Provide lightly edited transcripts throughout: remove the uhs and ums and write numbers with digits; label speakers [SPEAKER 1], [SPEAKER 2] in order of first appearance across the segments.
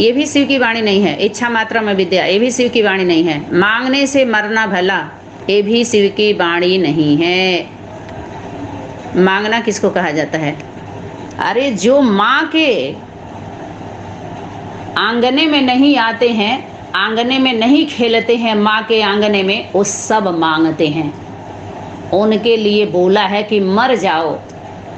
[SPEAKER 1] ये भी शिव की वाणी नहीं है। इच्छा मात्रा में विद्या, ये भी शिव की वाणी नहीं है। मांगने से मरना भला, ये भी शिव की वाणी नहीं है। मांगना किसको कहा जाता है? अरे जो माँ के आंगने में नहीं आते हैं, आंगने में नहीं खेलते हैं, माँ के आंगने में, वो सब मांगते हैं। उनके लिए बोला है कि मर जाओ,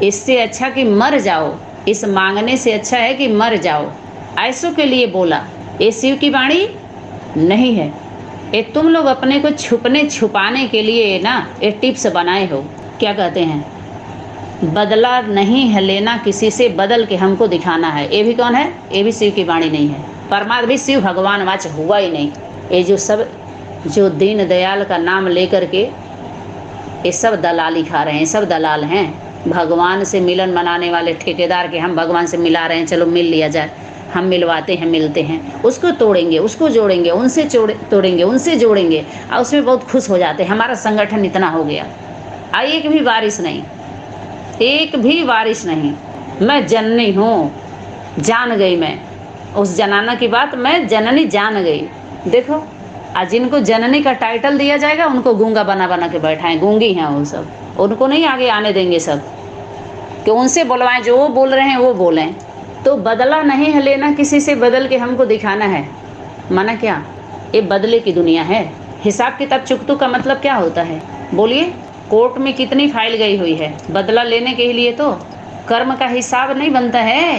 [SPEAKER 1] इससे अच्छा कि मर जाओ, इस मांगने से अच्छा है कि मर जाओ, ऐसों के लिए बोला। ये शिव की वाणी नहीं है। ये तुम लोग अपने को छुपाने के लिए ना ये टिप्स बनाए हो। क्या कहते हैं? बदला नहीं है लेना किसी से, बदल के हमको दिखाना है। ये भी कौन है? ये भी शिव की वाणी नहीं है। परमात्मा भी शिव भगवान वाच हुआ ही नहीं। ये जो सब जो दीन दयाल का नाम लेकर के ये सब दलाली खा रहे हैं, सब दलाल हैं। भगवान से मिलन मनाने वाले ठेकेदार के हम भगवान से मिला रहे हैं, चलो मिल लिया जाए। हम मिलवाते हैं, मिलते हैं, उसको तोड़ेंगे, उसको जोड़ेंगे, उनसे तोड़ेंगे, उनसे जोड़ेंगे, और उसमें बहुत खुश हो जाते हैं। हमारा संगठन इतना हो गया। एक भी बारिश नहीं, एक भी बारिश नहीं। मैं जननी हूँ, जान गई मैं उस जनाना की बात, मैं जननी जान गई। देखो आज जिनको जननी का टाइटल दिया जाएगा उनको गूंगा बना बना के बैठाएं। गूंगी हैं वो सब, उनको नहीं आगे आने देंगे सब, कि उनसे बुलवाएं, जो वो बोल रहे हैं वो बोलें। तो बदला नहीं है लेना किसी से, बदल के हमको दिखाना है। माना क्या? ये बदले की दुनिया है। हिसाब किताब चुकतू का मतलब क्या होता है? बोलिए। कोर्ट में कितनी फाइल गई हुई है बदला लेने के लिए। तो कर्म का हिसाब नहीं बनता है,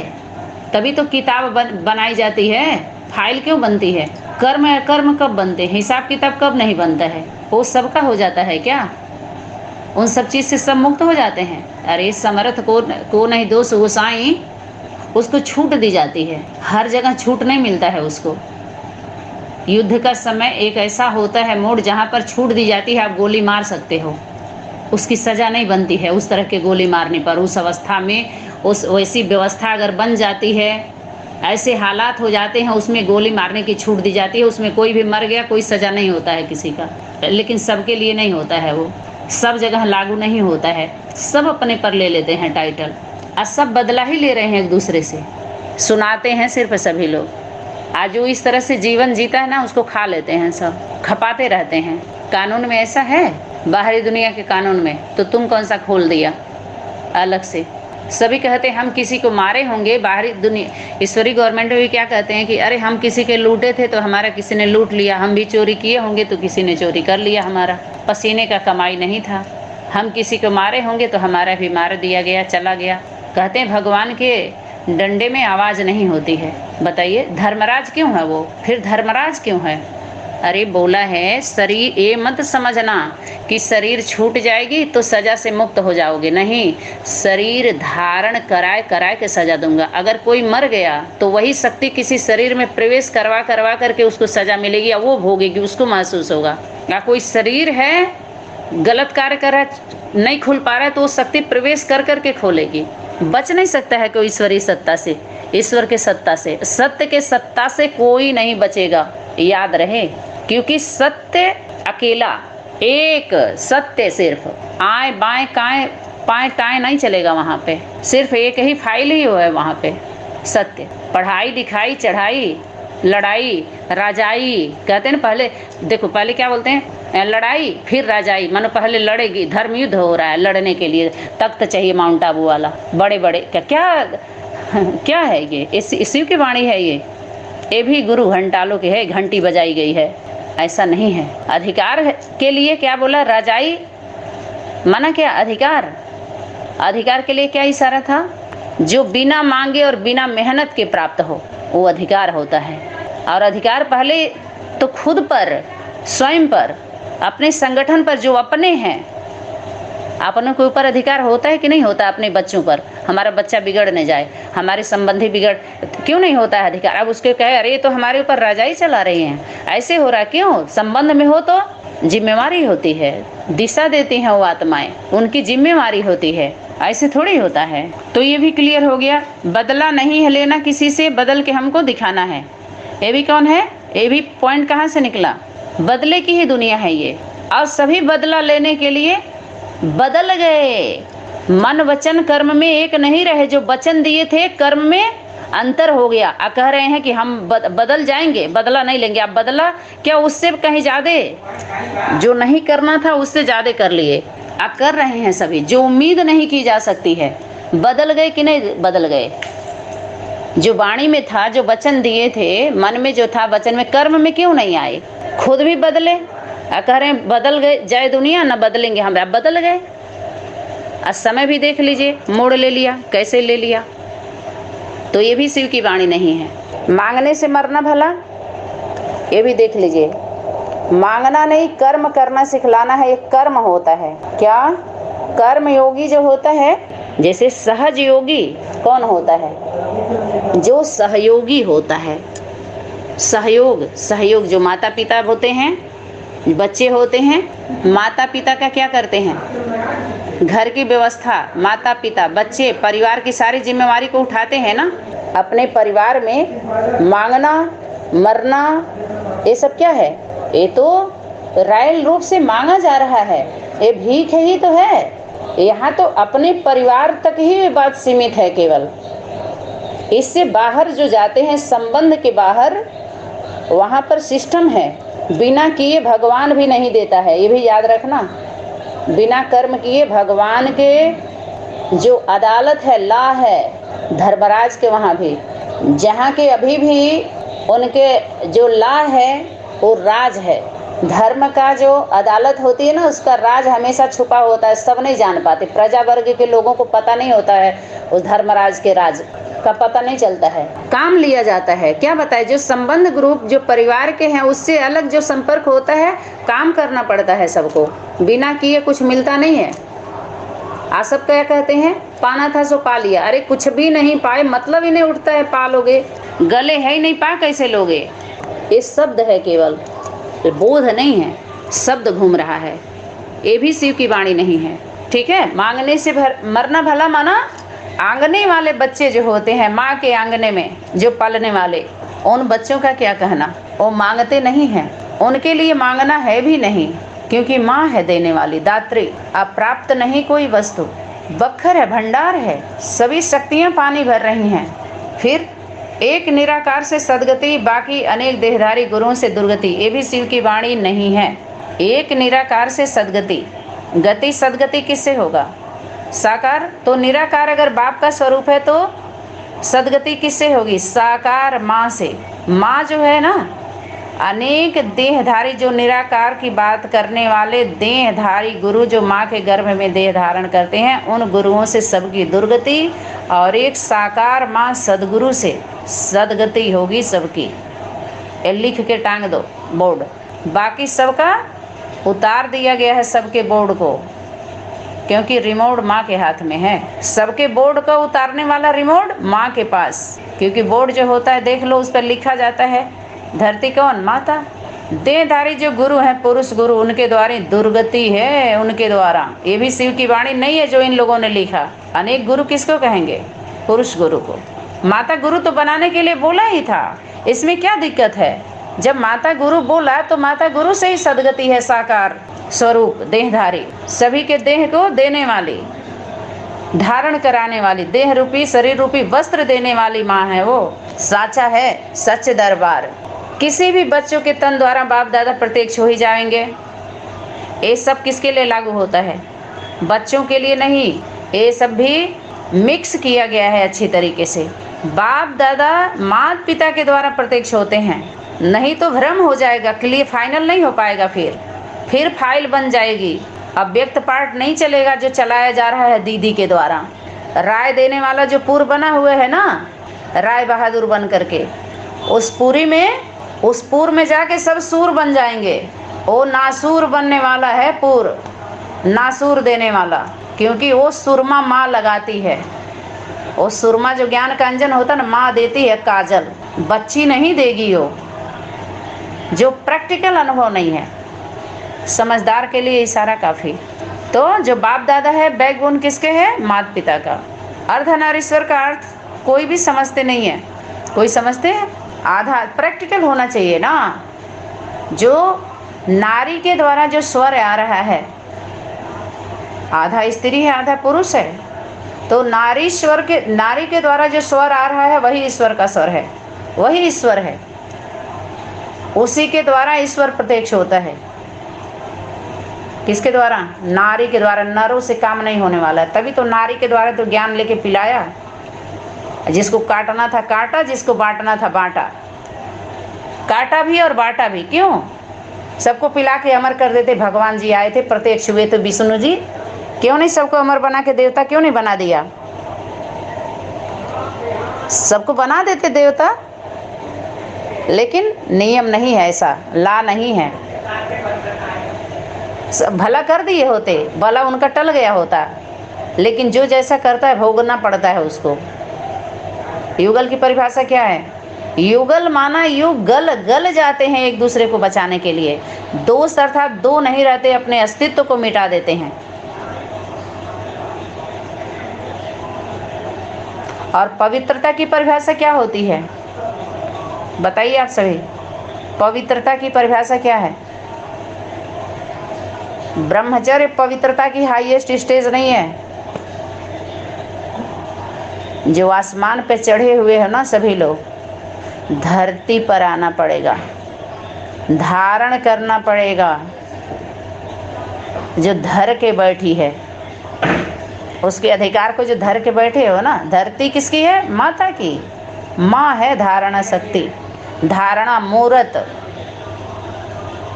[SPEAKER 1] तभी तो किताब बनाई जाती है। फाइल क्यों बनती है? कर्म कब बनते हैं? हिसाब किताब कब नहीं बनता है? वो सबका हो जाता है क्या? उन सब चीज़ से सब मुक्त हो जाते हैं। अरे समर्थ को नहीं दोष गोसाई, उसको छूट दी जाती है। हर जगह छूट नहीं मिलता है उसको। युद्ध का समय एक ऐसा होता है मोड़ जहाँ पर छूट दी जाती है, आप गोली मार सकते हो, उसकी सज़ा नहीं बनती है उस तरह के गोली मारने पर। उस अवस्था में उस वैसी व्यवस्था अगर बन जाती है, ऐसे हालात हो जाते हैं, उसमें गोली मारने की छूट दी जाती है। उसमें कोई भी मर गया कोई सज़ा नहीं होता है किसी का। लेकिन सबके लिए नहीं होता है, वो सब जगह लागू नहीं होता है। सब अपने पर ले लेते हैं टाइटल, और सब बदला ही ले रहे हैं एक दूसरे से। सुनाते हैं सिर्फ सभी लोग। आज जो इस तरह से जीवन जीता है ना, उसको खा लेते हैं, सब खपाते रहते हैं। कानून में ऐसा है, बाहरी दुनिया के कानून में, तो तुम कौन सा खोल दिया अलग से? सभी कहते हैं हम किसी को मारे होंगे। बाहरी दुनिया, ईश्वरी गवर्नमेंट में भी क्या कहते हैं कि अरे हम किसी के लूटे थे तो हमारा किसी ने लूट लिया। हम भी चोरी किए होंगे तो किसी ने चोरी कर लिया, हमारा पसीने का कमाई नहीं था। हम किसी को मारे होंगे तो हमारा भी मार दिया गया, चला गया। कहते हैं भगवान के डंडे में आवाज़ नहीं होती है। बताइए धर्मराज क्यों है वो? फिर धर्मराज क्यों है? अरे बोला है शरीर, ये मत समझना कि शरीर छूट जाएगी तो सज़ा से मुक्त हो जाओगे। नहीं, शरीर धारण कराए के सज़ा दूंगा। अगर कोई मर गया तो वही शक्ति किसी शरीर में प्रवेश करवा करके उसको सज़ा मिलेगी, या वो भोगेगी, उसको महसूस होगा। या कोई शरीर है गलत कार्य कर रहा है, नहीं खुल पा रहा है, तो वो शक्ति प्रवेश करके खोलेगी। बच नहीं सकता है कोई ईश्वरीय सत्ता से, ईश्वर के सत्ता से, सत्य के सत्ता से कोई नहीं बचेगा, याद रहे। क्योंकि सत्य अकेला एक सत्य, सिर्फ आए बाएं काएं पाएं टाएं नहीं चलेगा वहाँ पे। सिर्फ एक ही फाइल ही है वहाँ पे, सत्य। पढ़ाई लिखाई चढ़ाई लड़ाई राजाई, कहते हैं ना। पहले देखो, पहले क्या बोलते हैं? लड़ाई फिर राजाई। मानो पहले लड़ेगी, धर्म युद्ध हो रहा है, लड़ने के लिए तख्त चाहिए माउंट आबू वाला, बड़े बड़े क्या है ये? शिव की वाणी है ये भी गुरु घंटालों की है, घंटी बजाई गई है। ऐसा नहीं है। अधिकार के लिए क्या बोला? राजाई माना क्या? अधिकार। अधिकार के लिए क्या इशारा था? जो बिना मांगे और बिना मेहनत के प्राप्त हो, वो अधिकार होता है। और अधिकार पहले तो खुद पर, स्वयं पर, अपने संगठन पर, जो अपने हैं, अपनों के ऊपर अधिकार होता है कि नहीं होता? अपने बच्चों पर, हमारा बच्चा बिगड़ न जाए, हमारे संबंधी बिगड़, क्यों नहीं होता है अधिकार? अब उसके कहे अरे ये तो हमारे ऊपर राजाई चला रही हैं, ऐसे हो रहा है, क्यों? संबंध में हो तो जिम्मेवारी होती है, दिशा देती हैं वो आत्माएं, उनकी जिम्मेवारी होती है, ऐसे थोड़ी होता है। तो ये भी क्लियर हो गया। बदला नहीं है लेना किसी से, बदल के हमको दिखाना है। ये भी कौन है? ये भी पॉइंट कहाँ से निकला? बदले की ही दुनिया है ये। और सभी बदला लेने के लिए बदल गए। मन वचन कर्म में एक नहीं रहे। जो वचन दिए थे कर्म में अंतर हो गया। कह रहे हैं कि हम बदल जाएंगे, बदला नहीं लेंगे। आप बदला क्या, उससे कहीं ज़्यादा जो नहीं करना था उससे ज़्यादा कर लिए। आप कर रहे हैं सभी, जो उम्मीद नहीं की जा सकती है। बदल गए कि नहीं बदल गए? जो वाणी में था, जो वचन दिए थे, मन में जो था वचन में, कर्म में क्यों नहीं आए? खुद भी बदले। कह रहे हैं बदल गए जाए दुनिया, न बदलेंगे हम। आप बदल गए। समय भी देख लीजिए, मोड़ ले लिया, कैसे ले लिया। तो ये भी शिव की वाणी नहीं है। मांगने से मरना भला, ये भी देख लीजिए। मांगना नहीं, कर्म करना सिखलाना है। एक कर्म होता है क्या? कर्म योगी जो होता है, जैसे सहज योगी कौन होता है? जो सहयोगी होता है। सहयोग जो माता पिता होते हैं, बच्चे होते हैं, माता पिता का क्या करते हैं? घर की व्यवस्था, माता पिता, बच्चे, परिवार की सारी जिम्मेवारी को उठाते हैं ना। अपने परिवार में मांगना, मरना, ये सब क्या है? ये तो रायल रूप से मांगा जा रहा है। ये भीख ही तो है। यहाँ तो अपने परिवार तक ही बात सीमित है केवल। इससे बाहर जो जाते हैं, संबंध के बाहर, वहाँ पर सिस्टम है। बिना किए भगवान भी नहीं देता है, ये भी याद रखना। बिना कर्म किए भगवान के जो अदालत है, लॉ है, धर्मराज के वहाँ भी, जहाँ के अभी भी उनके जो लॉ है वो राज है। धर्म का जो अदालत होती है ना, उसका राज हमेशा छुपा होता है, सब नहीं जान पाते। प्रजा वर्ग के लोगों को पता नहीं होता है, उस धर्मराज के राज का पता नहीं चलता है। काम लिया जाता है। क्या बताए? जो संबंध ग्रुप जो परिवार के हैं, उससे अलग जो संपर्क होता है, काम करना पड़ता है सबको। बिना किए कुछ मिलता नहीं है। आप सब क्या कहते हैं? पाना था सो पा लिया। अरे कुछ भी नहीं पाए, मतलब ही नहीं उठता है। पा लोगे, गले है ही नहीं, पा कैसे लोगे? ये शब्द है केवल, बोध नहीं है। शब्द घूम रहा है। ये भी शिव की वाणी नहीं है। ठीक है। मांगने से मरना भला, माना आंगने वाले बच्चे जो होते हैं, माँ के आंगने में जो पलने वाले, उन बच्चों का क्या कहना? वो मांगते नहीं हैं। उनके लिए मांगना है भी नहीं, क्योंकि माँ है देने वाली, दात्री। अप्राप्त नहीं कोई वस्तु, बखर है, भंडार है, सभी शक्तियाँ पानी भर रही हैं। फिर एक निराकार से सदगति, बाकी अनेक देहधारी गुरुओं से दुर्गति। ये भी शिव की वाणी नहीं है। एक निराकार से सदगति, गति सदगति किससे होगा? साकार। तो निराकार अगर बाप का स्वरूप है तो सदगति किससे होगी? साकार माँ से। माँ जो है ना, अनेक देहधारी, जो निराकार की बात करने वाले देहधारी गुरु जो माँ के गर्भ में देह धारण करते हैं, उन गुरुओं से सबकी दुर्गति, और एक साकार माँ सदगुरु से सदगति होगी सबकी। ये लिख के टांग दो बोर्ड। बाकी सबका उतार दिया गया है, सबके बोर्ड को, क्योंकि रिमोट माँ के हाथ में है। सबके बोर्ड का उतारने वाला रिमोट माँ के पास, क्योंकि बोर्ड जो होता है देख लो, उस पर लिखा जाता है धरती कौन? माता। देहधारी जो गुरु हैं, पुरुष गुरु, उनके द्वारा दुर्गति है, उनके द्वारा। ये भी शिव की वाणी नहीं है जो इन लोगों ने लिखा। अनेक गुरु किसको कहेंगे? पुरुष गुरु को। माता गुरु तो बनाने के लिए बोला ही था, इसमें क्या दिक्कत है? जब माता गुरु बोला तो माता गुरु से ही सदगति है। साकार स्वरूप देहधारी, सभी के देह को देने वाली, धारण कराने वाली, देह रूपी शरीर रूपी वस्त्र देने वाली माँ है वो। साचा है, सच दरबार। किसी भी बच्चों के तन द्वारा बाप दादा प्रत्यक्ष हो ही जाएंगे। ये सब किसके लिए लागू होता है? बच्चों के लिए नहीं। ये सब भी मिक्स किया गया है अच्छी तरीके से। बाप दादा माता पिता के द्वारा प्रत्यक्ष होते हैं, नहीं तो भ्रम हो जाएगा, क्लियर फाइनल नहीं हो पाएगा। फिर फाइल बन जाएगी। अब व्यक्त पार्ट नहीं चलेगा जो चलाया जा रहा है दीदी के द्वारा। राय देने वाला जो पूर बना हुआ है ना, राय बहादुर बन करके, उस पूर में जाके सब सूर बन जाएंगे। वो नासूर बनने वाला है पूर, नासूर देने वाला, क्योंकि वो सुरमा माँ लगाती है। वो सुरमा जो ज्ञान का अंजन होता है ना, माँ देती है काजल, बच्ची नहीं देगी। वो जो प्रैक्टिकल अनुभव नहीं है, समझदार के लिए इशारा काफ़ी। तो जो बाप दादा है, बैकबोन किसके है? माता पिता का। अर्धनारीश्वर का अर्थ कोई भी समझते नहीं है। कोई समझते हैं? आधा प्रैक्टिकल होना चाहिए ना। जो नारी के द्वारा जो स्वर आ रहा है, आधा स्त्री है, आधा पुरुष है। तो नारी के द्वारा जो स्वर आ रहा है वही ईश्वर का स्वर है, वही ईश्वर है, उसी के द्वारा ईश्वर प्रत्यक्ष होता है। किसके द्वारा? नारी के द्वारा। नरों से काम नहीं होने वाला है, तभी तो नारी के द्वारा तो ज्ञान लेके पिलाया। जिसको काटना था काटा, जिसको बांटना था बांटा, काटा भी और बांटा भी। क्यों? सबको पिला के अमर कर देते। भगवान जी आए थे, प्रत्यक्ष हुए तो विष्णु जी, क्यों नहीं सबको अमर बना के देवता क्यों नहीं बना दिया? सबको बना देते देवता, लेकिन नियम नहीं है, ऐसा ला नहीं है। भला कर दिए होते, भला उनका टल गया होता, लेकिन जो जैसा करता है भोगना पड़ता है उसको। युगल की परिभाषा क्या है? युगल माना युगल, गल जाते हैं एक दूसरे को बचाने के लिए। दोस्त अर्थात दो नहीं रहते, अपने अस्तित्व को मिटा देते हैं। और पवित्रता की परिभाषा क्या होती है बताइए आप सभी? पवित्रता की परिभाषा क्या है? ब्रह्मचर्य पवित्रता की हाईएस्ट स्टेज नहीं है। जो आसमान पे चढ़े हुए हैं ना सभी लोग, धरती पर आना पड़ेगा, धारण करना पड़ेगा। जो धर के बैठी है, उसके अधिकार को जो धर के बैठे हो ना, धरती किसकी है? माता की। माँ है धारणा शक्ति, धारणा मूर्त,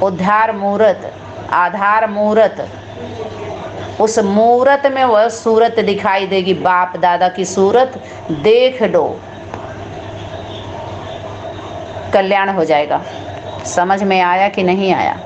[SPEAKER 1] उद्धार मूर्त, आधार मूर्त। उस मूर्त में वह सूरत दिखाई देगी, बाप दादा की सूरत देख लो, कल्याण हो जाएगा। समझ में आया कि नहीं आया?